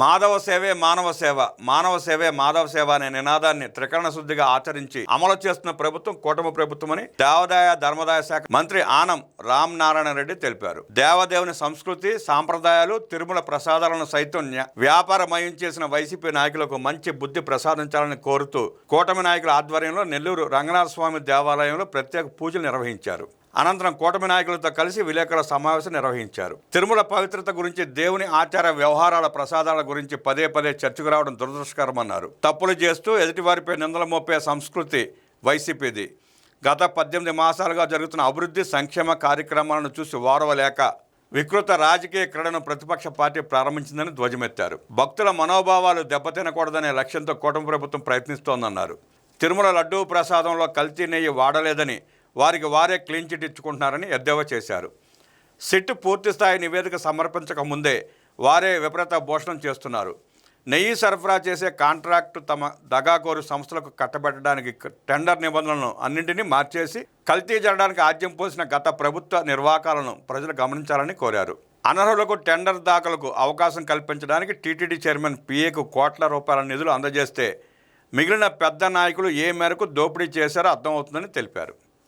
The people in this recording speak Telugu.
మాధవ సేవే మానవ సేవ, మానవ సేవే మాధవ సేవ అనే నినాదాన్ని త్రికరణ శుద్ధిగా ఆచరించి అమలు చేస్తున్న ప్రభుత్వం కూటమి ప్రభుత్వమని దేవాదాయ ధర్మదాయ శాఖ మంత్రి ఆనం రామనారాయణ రెడ్డి తెలిపారు. దేవదేవుని సంస్కృతి సాంప్రదాయాలు తిరుమల ప్రసాదాలను సైతం వ్యాపారమయం చేసిన వైసీపీ నాయకులకు మంచి బుద్ధి ప్రసాదించాలని కోరుతూ కూటమి నాయకుల ఆధ్వర్యంలో నెల్లూరు రంగనాథ స్వామి దేవాలయంలో ప్రత్యేక పూజలు నిర్వహించారు. అనంతరం కూటమి నాయకులతో కలిసి విలేకరుల సమావేశం నిర్వహించారు. తిరుమల పవిత్రత గురించి, దేవుని ఆచార వ్యవహారాల ప్రసాదాల గురించి పదే పదే చర్చకు రావడం దురదృష్టకరమన్నారు. తప్పులు చేస్తూ ఎదుటివారిపై నిందలు మోపే సంస్కృతి వైసీపీది. గత 18 మాసాలుగా జరుగుతున్న అభివృద్ధి సంక్షేమ కార్యక్రమాలను చూసి ఓర్వలేక వికృత రాజకీయ క్రీడను ప్రతిపక్ష పార్టీ ప్రారంభించిందని ధ్వజమెత్తారు. భక్తుల మనోభావాలు దెబ్బతినకూడదనే లక్ష్యంతో కూటమి ప్రభుత్వం ప్రయత్నిస్తోందన్నారు. తిరుమల లడ్డూ ప్రసాదంలో కల్తీ నెయ్యి వాడలేదని, వారికి వారే క్లీన్ చిట్ ఇచ్చుకుంటున్నారని ఎద్దేవా చేశారు. సిట్ పూర్తిస్థాయి నివేదిక సమర్పించక ముందే వారే విపరీత భూషణం చేస్తున్నారు. నెయ్యి సరఫరా చేసే కాంట్రాక్టు తమ దగాకోరు సంస్థలకు కట్టబెట్టడానికి టెండర్ నిబంధనలను అన్నింటినీ మార్చేసి కల్తీ జరగడానికి ఆద్యం పోసిన గత ప్రభుత్వ నిర్వాకాలను ప్రజలు గమనించాలని కోరారు. అనర్హులకు టెండర్ దాఖలకు అవకాశం కల్పించడానికి టీటీడీ చైర్మన్ పిఏకు కోట్ల రూపాయల నిధులు అందజేస్తే మిగిలిన పెద్ద నాయకులు ఏ మేరకు దోపిడీ చేశారో అర్థమవుతుందని తెలిపారు.